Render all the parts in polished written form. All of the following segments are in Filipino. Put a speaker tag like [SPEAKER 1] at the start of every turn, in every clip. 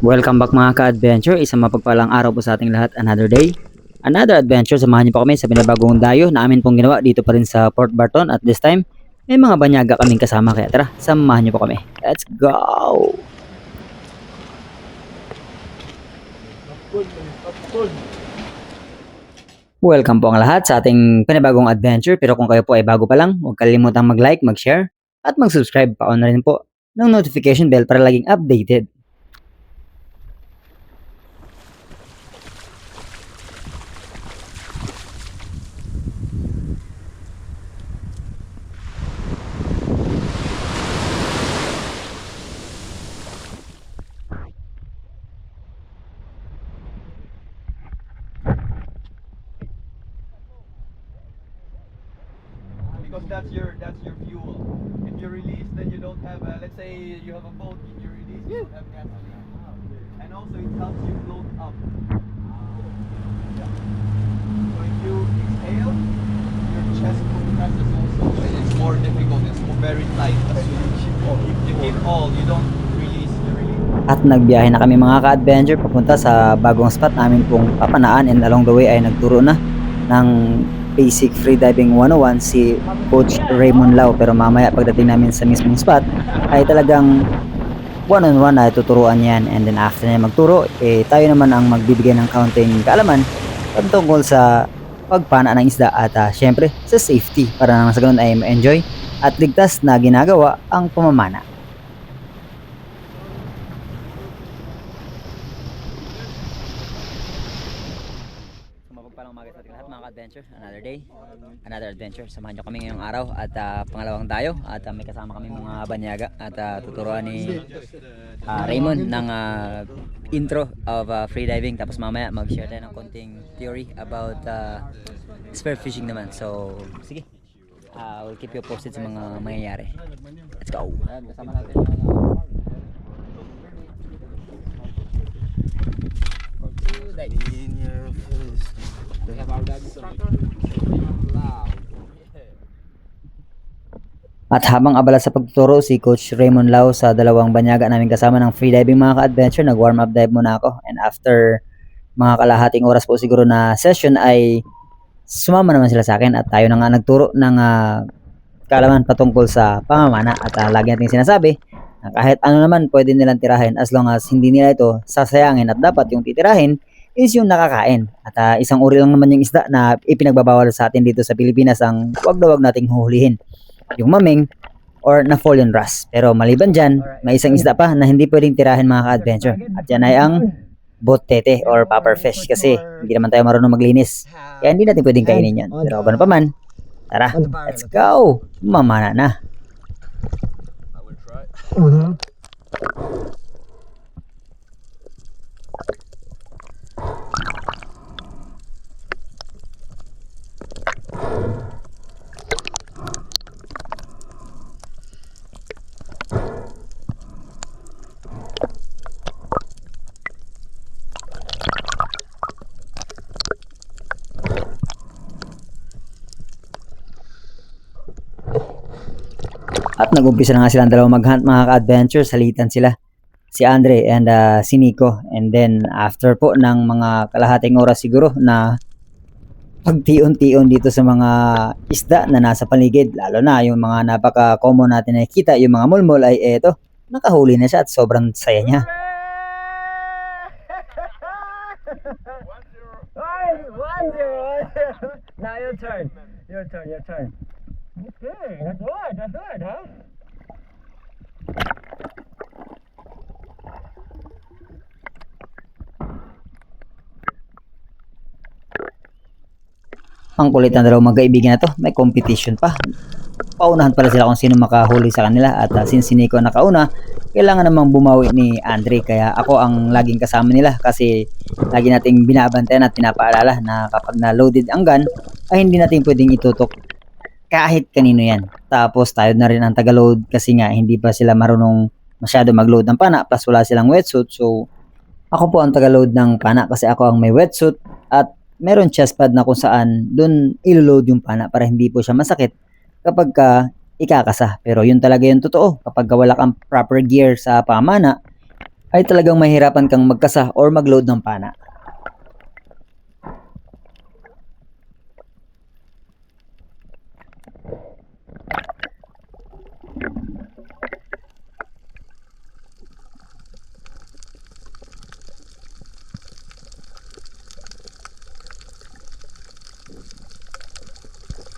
[SPEAKER 1] Welcome back mga ka-adventure, isang mapagpalang araw po sa ating lahat, another day, another adventure. Samahan niyo po kami sa binabagong dayo na amin pong ginawa dito pa rin sa Port Barton at this time. May mga banyaga kaming kasama kaya tara, samahan niyo po kami. Let's go! Welcome po ang lahat sa ating pinabagong adventure, pero kung kayo po ay bago pa lang, huwag kalimutang mag-like, mag-share, at mag-subscribe pa na rin po ng notification bell para laging updated.
[SPEAKER 2] Because that's your fuel. If you release, then you don't have. Let's say you have a boat. If you release, you don't have gasoline. And also it helps you float up. Yeah. So if you exhale, your chest compresses also, and it's more difficult. It's very tight. As you keep all, you don't release. You release.
[SPEAKER 1] At nagbiyahe na kami mga ka-adventure papunta sa bagong spot namin pong papanaan, and along the way ay nagturo na ng basic freediving 101 si Coach Raymond Lau, pero mamaya pagdating namin sa mismong spot ay talagang one-on-one na tuturuan yan, and then after na magturo tayo naman ang magbibigay ng counting kaalaman pagtungkol sa pagpana ng isda at syempre sa safety para nang sa ganun ay ma-enjoy at ligtas na ginagawa ang pamamana. Mapagpalang umaga sa ating lahat mga ka-adventure, another day, another adventure. Samahan nyo kami ngayong araw at pangalawang dayo at may kasama kami mga banyaga at tuturuan ni Raymond ng intro of freediving, tapos mamaya mag-share tayo ng konting theory about spear fishing naman. So sige, we'll keep you posted sa mga mangyayari. Let's go! Kasama natin At habang abala sa pagtuturo si Coach Raymond Lau sa dalawang banyaga namin kasama ng freediving mga ka-adventure, nag-warm up dive muna ako, and after mga kalahating oras po siguro na session ay sumama naman sila sa akin at tayo na nga nagturo ng kaalaman patungkol sa pamamana at lagi natin sinasabi na kahit ano naman pwede nilang tirahin as long as hindi nila ito sasayangin, at dapat yung titirahin is yung nakakain. At isang uri lang naman yung isda na ipinagbabawal sa atin dito sa Pilipinas, ang wag na wag nating huhulihin, yung maming or na fallen wrasse. Pero maliban dyan, may isang isda pa na hindi pwedeng tirahin mga ka-adventure, at yan ay ang botete or popper fish, kasi hindi naman tayo marunong maglinis kaya hindi natin pwedeng kainin yan. Pero ano pa man, tara, let's go! Mamana na.
[SPEAKER 2] I will try.
[SPEAKER 1] At nag-umpisa na nga silang dalawang mag-hunt mga ka-adventure. Salitan sila, si Andre and si Nico, and then after po ng mga kalahating oras siguro na pagtion-tion dito sa mga isda na nasa paligid, lalo na yung mga napaka-common natin nakikita, yung mga mulmol, ay eto, nakahuli na siya at sobrang saya niya.
[SPEAKER 3] 1-0. Now your turn. Your turn. Okay, that's good, huh?
[SPEAKER 1] Ang kulit na dalawang magkaibigan na to, may competition pa. Paunahan pala sila kung sino makahuli sa kanila, at since si Nico nakauna, kailangan namang bumawi ni Andre, kaya ako ang laging kasama nila kasi lagi nating binabantayan at pinapaalala na kapag na-loaded ang gun ay hindi natin pwedeng itutok kahit kanino yan. Tapos tayo na rin ang taga-load kasi nga hindi pa sila marunong masyado mag-load ng pana, plus wala silang wetsuit. So ako po ang taga-load ng pana kasi ako ang may wetsuit, at meron chest pad na kung saan doon ilo-load yung pana para hindi po siya masakit kapag ikakasa. Pero yun talaga yung totoo, kapag wala kang proper gear sa pamana, ay talagang mahirapan kang magkasa or mag-load ng pana.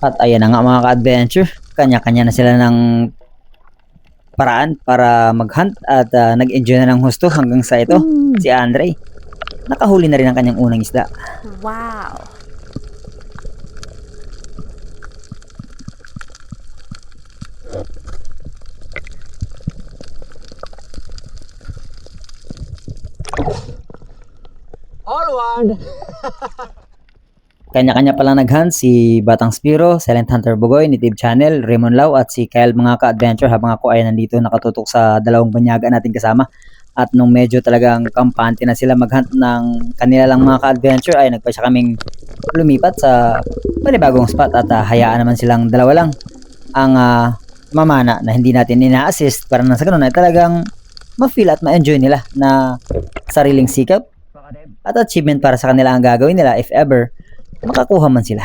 [SPEAKER 1] At ayan na nga mga ka-adventure, kanya-kanya na sila ng paraan para mag-hunt at nag-enjoy na ng husto hanggang sa ito, si Andre. Nakahuli na rin ang kanyang unang isda.
[SPEAKER 4] Wow.
[SPEAKER 3] All one.
[SPEAKER 1] Kanya-kanya palang nag-hunt si Batang Spiro, Silent Hunter Bugoy, Native Channel, Raymond Lau at si Kyle mga ka-adventure habang ako ay nandito nakatutok sa dalawang banyaga natin kasama. At nung medyo talagang kampante na sila mag-hunt ng kanila lang mga ka-adventure ay nagpa siya kaming lumipat sa panibagong spot at hayaan naman silang dalawa lang ang mamana na hindi natin ina-assist para na sa ganun ay talagang ma-feel at ma-enjoy nila na sariling sikap at achievement para sa kanila ang gagawin nila if ever makakuha man sila.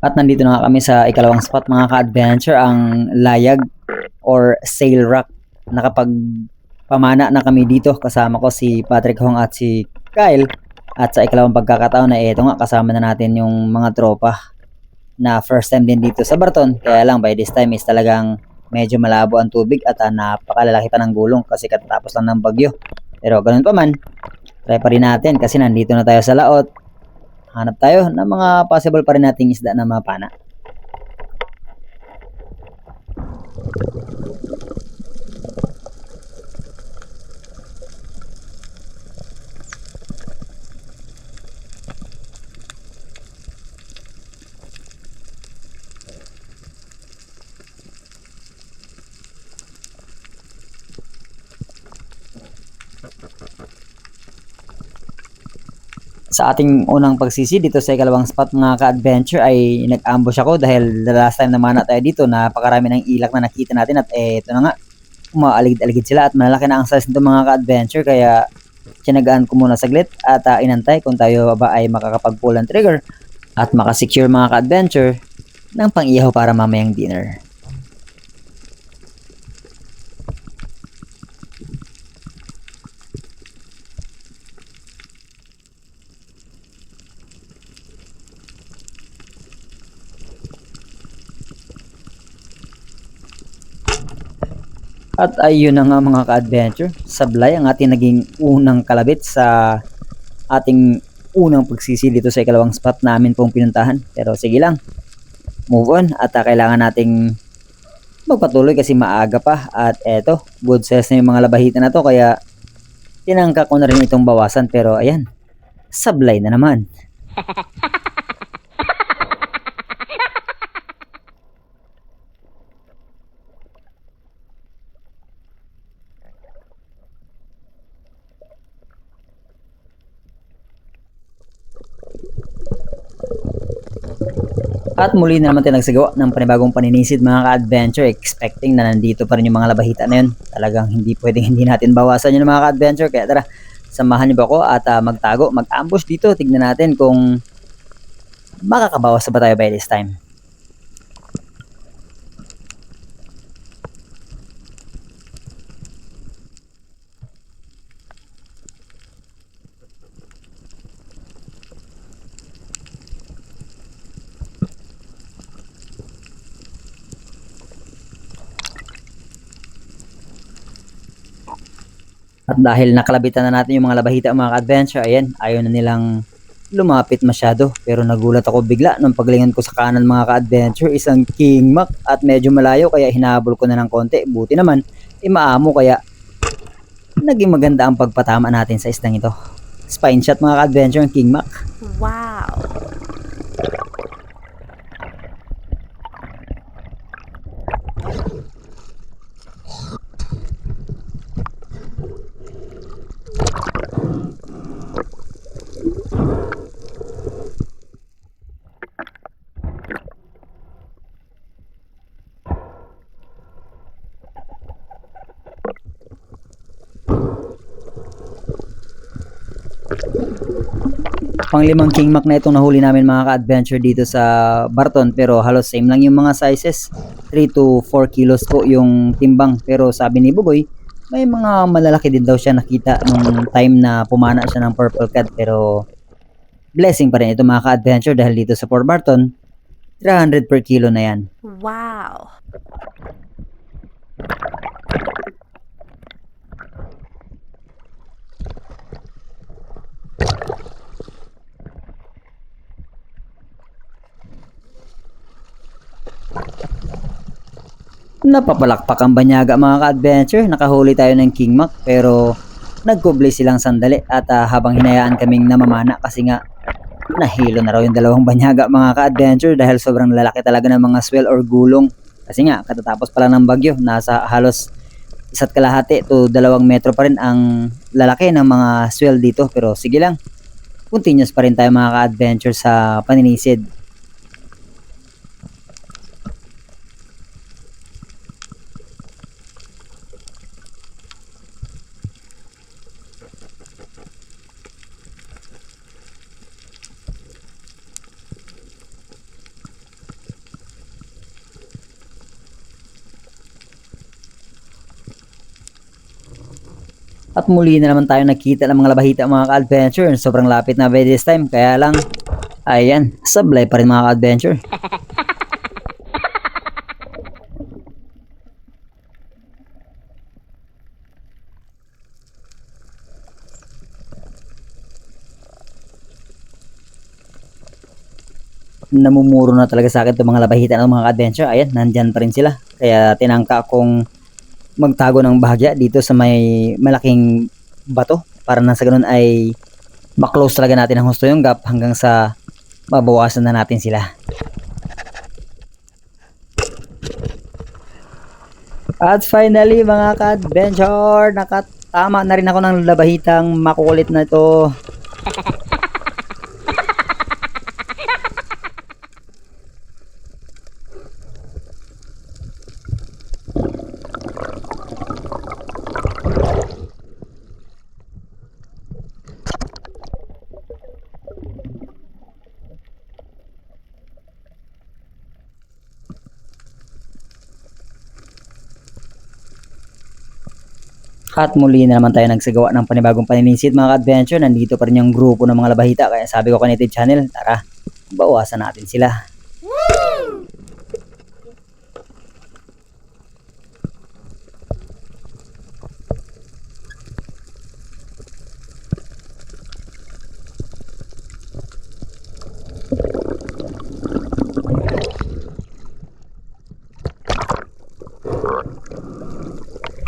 [SPEAKER 1] At nandito na nga kami sa ikalawang spot mga ka-adventure, ang Layag or Sail Rock. Nakapagpamana na kami dito, kasama ko si Patrick Hong at si Kyle. At sa ikalawang pagkakataon na ito nga kasama na natin yung mga tropa na first time din dito sa Barton. Kaya lang by this time is talagang medyo malabo ang tubig at napakalalaki pa ng gulong kasi katatapos lang ng bagyo. Pero ganun pa man, try pa rin natin kasi nandito na tayo sa laot. Hanap tayo ng mga possible pa rin nating isda na mapana. Sa ating unang pagsisi dito sa ikalawang spot mga ka-adventure ay nag-ambush ako dahil the last time naman na tayo dito napakarami ng ilak na nakita natin at eto na nga, umaaligid-aligid sila at malalaki na ang size nito mga ka-adventure kaya tinagaan ko muna saglit at inantay kung tayo ba ay makakapag-pull ang trigger at makasecure mga ka-adventure ng pang-ihaw para mamayang dinner. At ayun na nga mga ka-adventure, sablay ang ating naging unang kalabit sa ating unang pagsisi dito sa ikalawang spot namin pong pinuntahan. Pero sige lang, move on at kailangan nating magpatuloy kasi maaga pa at eto, good size na yung mga labahitan na to kaya tinangka ko na rin itong bawasan pero ayan, sablay na naman. At muli na naman tayo nagsagawa ng panibagong paninisid mga ka-adventure, expecting na nandito pa rin yung mga labahita na yun. Talagang hindi pwedeng hindi natin bawasan yun mga ka-adventure. Kaya tara, samahan niyo ba ako at magtago, mag-ambush dito. Tignan natin kung makakabawas ba tayo by this time. At dahil nakalabitan na natin yung mga labahita mga ka-adventure, ayan, ayaw na nilang lumapit masyado. Pero nagulat ako bigla nung paglingon ko sa kanan mga ka-adventure, isang king mac at medyo malayo kaya hinabol ko na ng konti. Buti naman, maamo kaya naging maganda ang pagpatama natin sa isdang ito. Spine shot mga ka-adventure ang king mac.
[SPEAKER 4] Wow.
[SPEAKER 1] Panglimang king mac na itong nahuli namin mga ka-adventure dito sa Barton, pero halos same lang yung mga sizes. 3 to 4 kilos po yung timbang, pero sabi ni Bugoy may mga malalaki din daw siya nakita nung time na pumana siya ng purple cod, pero blessing pa rin ito mga ka-adventure dahil dito sa Port Barton 300 per kilo na yan.
[SPEAKER 4] Wow.
[SPEAKER 1] Napapalakpak ang banyaga mga ka-adventure. Nakahuli tayo ng king mac pero nagkubli silang sandali at habang hinayaan kaming namamana kasi nga nahilo na raw yung dalawang banyaga mga ka-adventure dahil sobrang lalaki talaga ng mga swell or gulong. Kasi nga katatapos pa lang ng bagyo, nasa halos 1.5 to 2 metro pa rin ang lalaki ng mga swell dito, pero sige lang, continuous pa rin tayo mga ka-adventure sa paninisid. At muli na naman tayo nakita ng mga labahita mga ka-adventure. Sobrang lapit na by this time. Kaya lang, ayan, sablay pa rin mga ka-adventure. Namumuro na talaga sa akin itong mga labahita ng mga ka-adventure. Ayan, nandyan pa rin sila. Kaya tinangka kong magtago ng bahagya dito sa may malaking bato para na sa ganun ay maklose talaga natin ang husto yung gap hanggang sa mabawasan na natin sila. At finally mga ka-adventure, nakatama na rin ako ng labahitang makukulit na ito. At muli na naman tayo nagsagawa ng panibagong paninisid mga ka-adventure. Nandito pa rin yung grupo ng mga labahita. Kaya sabi ko kay Native Channel, tara, bawasan natin sila.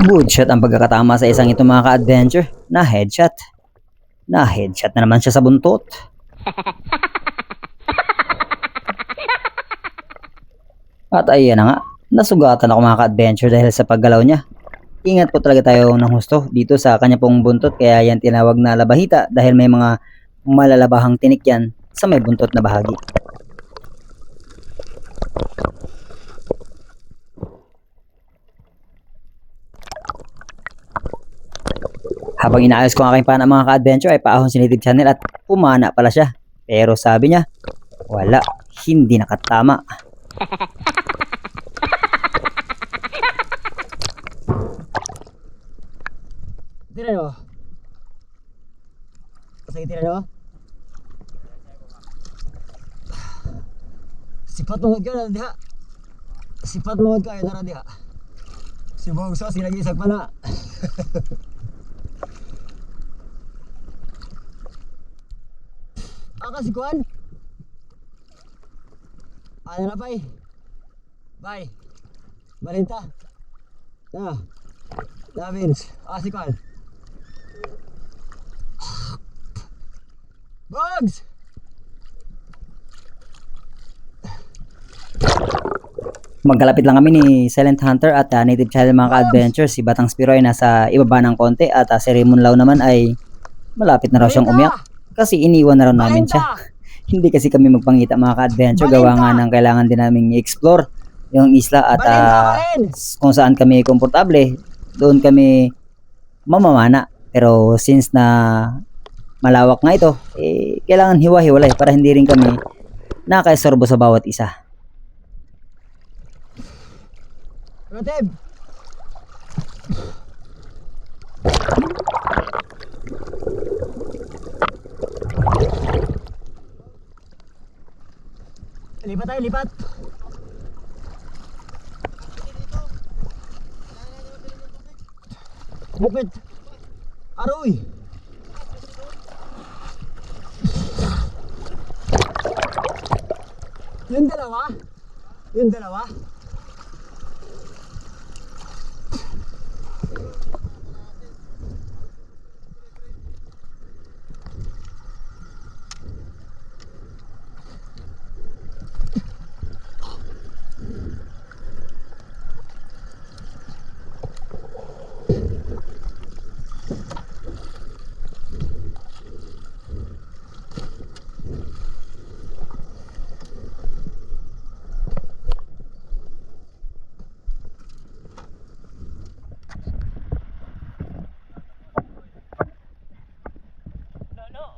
[SPEAKER 1] Good shot ang pagkakatama sa isang ito mga ka-adventure. Na headshot. Na headshot na naman siya sa buntot. At ayan na nga, nasugatan ako mga ka-adventure dahil sa paggalaw niya. Ingat po talaga tayo ng husto dito sa kanya pong buntot, kaya yan tinawag na labahita dahil may mga malalabahang tinik yan sa may buntot na bahagi. Habang inaayos ko ang aking pana mga ka-adventure ay paahon si Native Channel at pumana pala siya. Pero sabi niya, wala, hindi nakatama.
[SPEAKER 3] Tira nyo. Sige, tira nyo. Sipat mo ka na diha. Sipat mo ka na diha. Si Bongso, sinag-isag pa na. Aka si Kuan. Ano na bay? Bay. Malinta. Na. Davins. Si Kuan. Bugs!
[SPEAKER 1] Magkalapit lang kami ni Silent Hunter at Native Channel mga ka-adventure. Si Batang Spiro ay nasa ibaba ng konti at si Raymond Lau naman ay malapit na raw siyang umiyak. Kasi iniwan na raw namin siya. Hindi kasi kami magpangita mga ka-adventure. Gawa nga ng kailangan din namin i-explore yung isla at kung saan kami komportable, doon kami mamamana. Pero since na malawak nga ito, kailangan hiwa-hiwalay para hindi rin kami nakaisorbo sa bawat isa.
[SPEAKER 3] Rotib! Lipat tayo, lipat! Bukit! Aroy! Yung dalawa? Yung dalawa?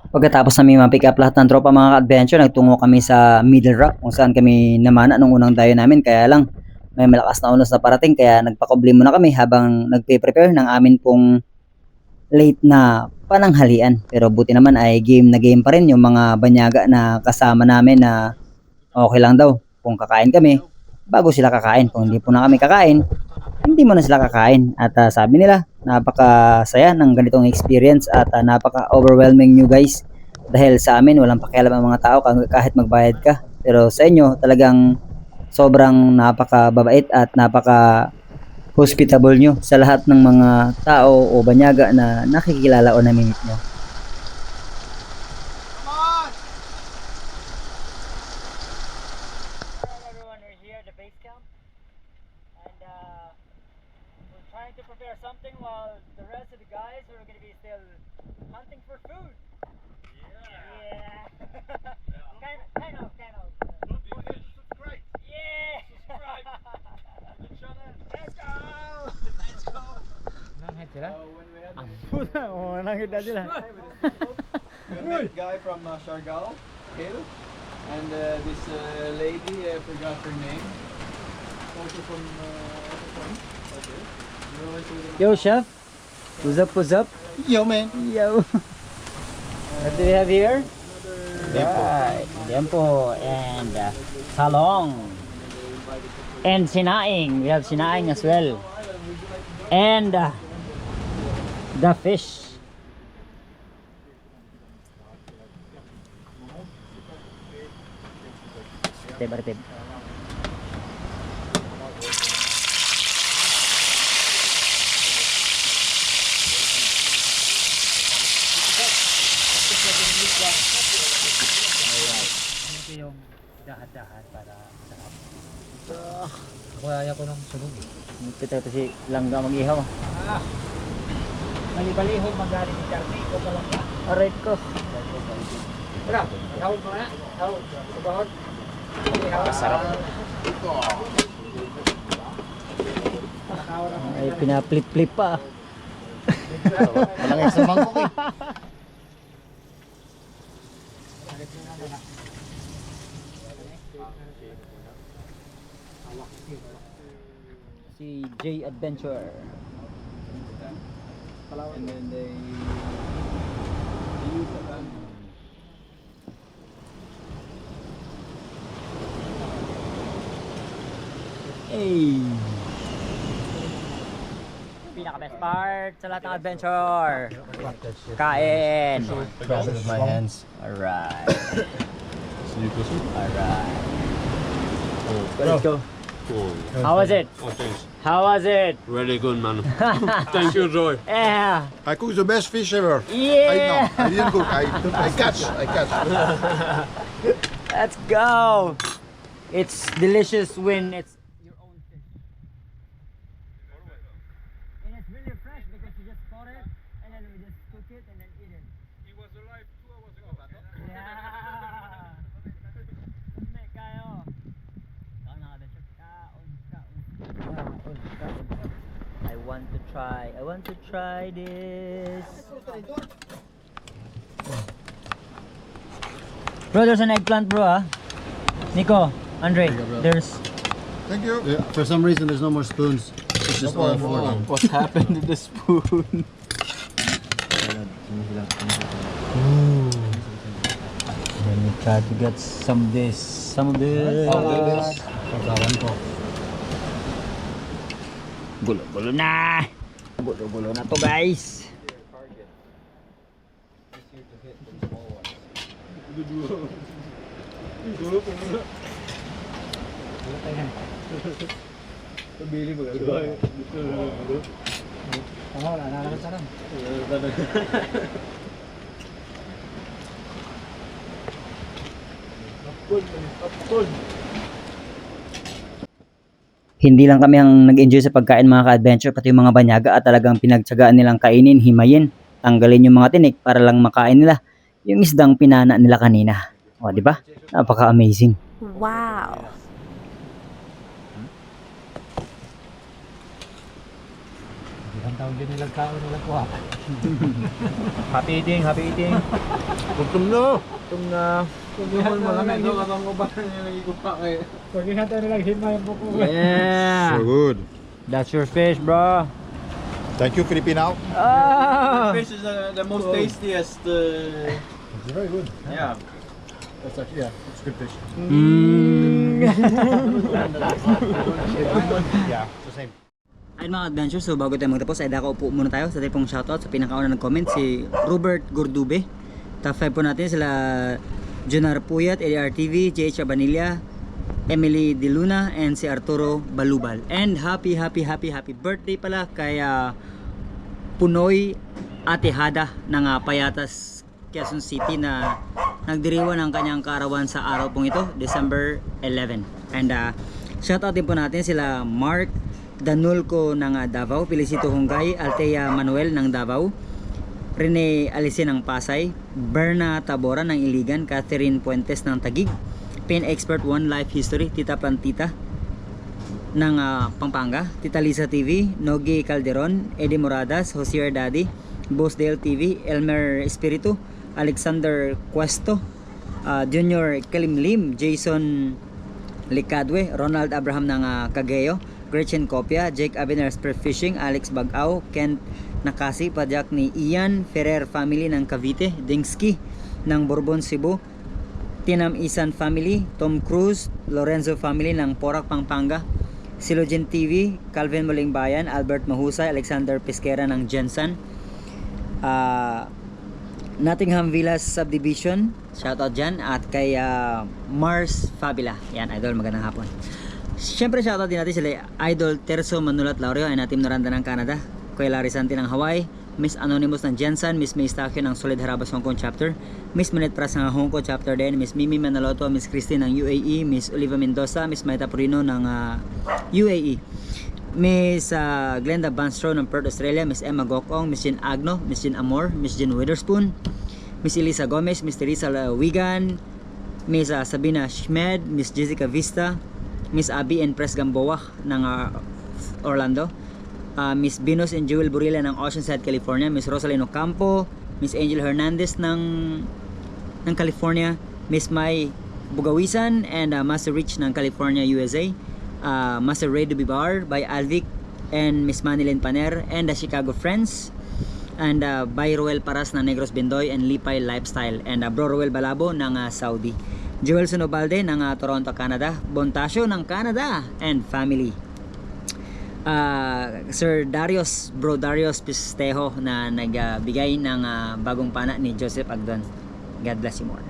[SPEAKER 1] Pagkatapos namin ma-pick up lahat ng tropa mga ka-adventure, nagtungo kami sa Middle Rock kung saan kami namana nung unang dayo namin. Kaya lang, may malakas na unos na parating kaya nagpakubli muna kami habang nagpe-prepare ng amin pong late na pananghalian. Pero buti naman ay game na game pa rin yung mga banyaga na kasama namin na okay lang daw kung kakain kami bago sila kakain. Kung hindi po na kami kakain, hindi mo na sila kakain. At sabi nila, napakasaya ng ganitong experience at napaka-overwhelming nyo guys. Dahil sa amin, walang pakialam ang mga tao kahit magbayad ka. Pero sa inyo, talagang sobrang napaka-babait at napaka-hospitable nyo sa lahat ng mga tao o banyaga na nakikilala o namimit nyo.
[SPEAKER 3] Everyone, we're here at the base camp, and we're trying to prepare something while the rest of the guys are going to be still hunting for food. Yeah. Kind of.
[SPEAKER 2] Don't forget to subscribe.
[SPEAKER 3] Yeah.
[SPEAKER 2] Subscribe to the channel.
[SPEAKER 3] Let's go.
[SPEAKER 2] Let's go.
[SPEAKER 3] Nanghit sila?
[SPEAKER 2] When we had
[SPEAKER 3] Puta, nanghit na sila.
[SPEAKER 2] we met a guy from Siargao Hill, and this lady, I forgot her name. Also from okay. You always see them.
[SPEAKER 1] Yo chef, what's up?
[SPEAKER 2] Yo man.
[SPEAKER 1] Yo. What do we have here? Right, Dempo and Salong and Sinaing. We have Sinaing as well, and the fish. Tib.
[SPEAKER 3] Ito yung dahan-dahan para sarap. Ako ayaw ko ng sunog eh.
[SPEAKER 1] Kita si Langga mag-ihaw.
[SPEAKER 3] Bali-balihog magaling ni Charlie ko pa lang ba?
[SPEAKER 1] Aray ko.
[SPEAKER 3] Tara, tawag mo na. Tawag. Subahod. Masarap.
[SPEAKER 1] Ay pinaplit-flip pa.
[SPEAKER 3] Walang isa mangkok eh.
[SPEAKER 1] Si J Adventure.
[SPEAKER 2] And then they use it.
[SPEAKER 1] Hey. Pinaka-best part sa lahat ng adventure. Kain.
[SPEAKER 3] Grab it with my hands.
[SPEAKER 1] Alright. Alright. Let's go. How was it?
[SPEAKER 5] Oh, thanks.
[SPEAKER 1] How was it?
[SPEAKER 5] Really good, man. Thank you, Joy.
[SPEAKER 1] Yeah.
[SPEAKER 6] I cook the best fish ever.
[SPEAKER 1] Yeah.
[SPEAKER 6] I didn't cook. I catch.
[SPEAKER 1] Let's go. It's delicious when it's
[SPEAKER 3] Your own fish. And it's really fresh because you just caught it and then we just cook it and then eat it.
[SPEAKER 5] He was alive 2 hours ago.
[SPEAKER 3] Yeah. Hindi kayo. Kaon na adventure. Kaon.
[SPEAKER 1] I want to try this. Bro, there's an eggplant, bro, ah. Nico, Andre, there's...
[SPEAKER 6] Thank you.
[SPEAKER 7] Yeah, for some reason, there's no more spoons. It's just all for them.
[SPEAKER 2] What happened to the spoon?
[SPEAKER 1] Let me try to get some of this. Some of this. Gulo-gulo na. Gulo-gulo na to, guys. Hindi lang kami ang nag-enjoy sa pagkain mga ka-adventure, pati yung mga banyaga at talagang pinagtsagaan nilang kainin, himayin, tanggalin yung mga tinik para lang makain nila yung isdang pinana nila kanina. O, di ba? Napaka-amazing.
[SPEAKER 4] Wow.
[SPEAKER 3] Happy eating, happy eating.
[SPEAKER 2] Gutom na.
[SPEAKER 3] Gutom na. Pwede natin nilang hima yung buko.
[SPEAKER 1] Yeah!
[SPEAKER 6] So good.
[SPEAKER 1] That's your fish, bro.
[SPEAKER 6] Thank you, Filipino.
[SPEAKER 1] Ah!
[SPEAKER 2] Fish is the most tastiest.
[SPEAKER 7] It's very good.
[SPEAKER 2] Yeah.
[SPEAKER 7] That's actually, yeah, it's good fish.
[SPEAKER 6] Yeah, it's the same.
[SPEAKER 1] Ayun mga adventure, so bago tayo magtapos ay dako po muna tayo sa tipong shoutout sa pinakauna nag-comment si Robert Gordube. Top 5 po natin sila Junar Puyat, LR TV, JH Abanilla, Emily De Luna, and si Arturo Balubal. And happy birthday pala kay Punoy Ate Hada ng Payatas, Quezon City na nagdiriwan ng kanyang kaarawan sa araw pong ito, December 11. And shoutout din po natin sila Mark Danulco ng Davao, Felicito Hungay, Altea Manuel ng Davao, Rene Alisin ng Pasay, Berna Tabora ng Iligan, Catherine Puentes ng Taguig, Pin Expert One Life History, Tita Plantita ng Pampanga, Tita Lisa TV, Nogi Calderon, Eddie Moradas, Josier Daddy, Bosdale TV, Elmer Espiritu, Alexander Cuesto, Junior Kalimlim, Jason Licadwe, Ronald Abraham ng Cageo, Gretchen Copia, Jake Abner Spearfishing, Alex Bagao, Kent Nakasi, padyak ni Ian Ferrer family ng Cavite, Dingski ng Bourbon, Cebu, Tinam Isan family, Tom Cruz, Lorenzo family ng Porac, Pampanga, Silogen TV, Calvin Muling Bayan, Albert Mahusay, Alexander Pesquera ng Jensen, Nottingham Villas Subdivision, shoutout dyan, at kay Mars Fabila. Yan, idol, magandang hapon. Siyempre shoutout din natin sila Idol Terso Manulat Laureo ay natin Noranda ng Canada, Kuya Larry Santi ng Hawaii, Miss Anonymous ng Jensen, Miss May Stakyo ng Solid Harabas Hong Kong Chapter, Miss Manet Pras ng Hong Kong Chapter din, Miss Mimi Manaloto, Miss Christine ng UAE, Miss Oliva Mendoza, Miss Maita Purino ng UAE, Miss Glenda Banstro ng Perth, Australia, Miss Emma Gokong, Miss Jean Agno, Miss Jean Amor, Miss Jean Witherspoon, Miss Elisa Gomez, Miss Teresa Wigan, Miss Sabina Schmed, Miss Jessica Vista, Miss Abby and Pres Gamboa ng Orlando, Miss Binos and Jewel Burilla ng Oceanside, California, Miss Rosalino Campo, Miss Angel Hernandez ng California, Miss Mai Bugawisan and Master Rich ng California, USA, Master Ray Dubibar by Alvic and Miss Manilyn Paner and the Chicago Friends, and by Roel Paras ng Negros Bendoy and Lipay Lifestyle, and Bro Roel Balabo ng Saudi, Joel Sonobalde ng Toronto, Canada, Bontasio ng Canada and family, Sir Darius, Bro Darius Pistejo na nagbigay ng bagong pana ni Joseph Agdon, God bless you more,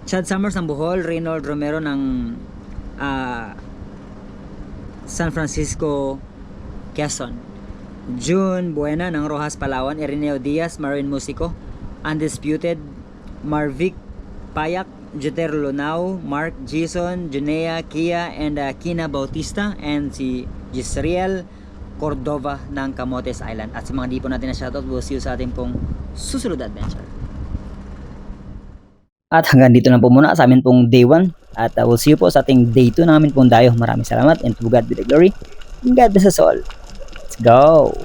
[SPEAKER 1] Chad Summers ng Bohol, Reynold Romero ng San Francisco, Quezon, June Buena ng Rojas, Palawan, Ireneo Diaz, Marin Musico, Undisputed, Marvic Payak, Jeter Lunao, Mark Jason, Junea Kia, and Kina Bautista, and si Gisriel Cordova ng Camotes Island. At sa mga di po natin na shoutout, we'll see you sa ating pong susunod na adventure. At hanggang dito lang po muna sa amin pong day 1. At we'll see you po sa ating day 2 namin pong dayo. Maraming salamat and to God be the glory. And God bless us all. Let's go!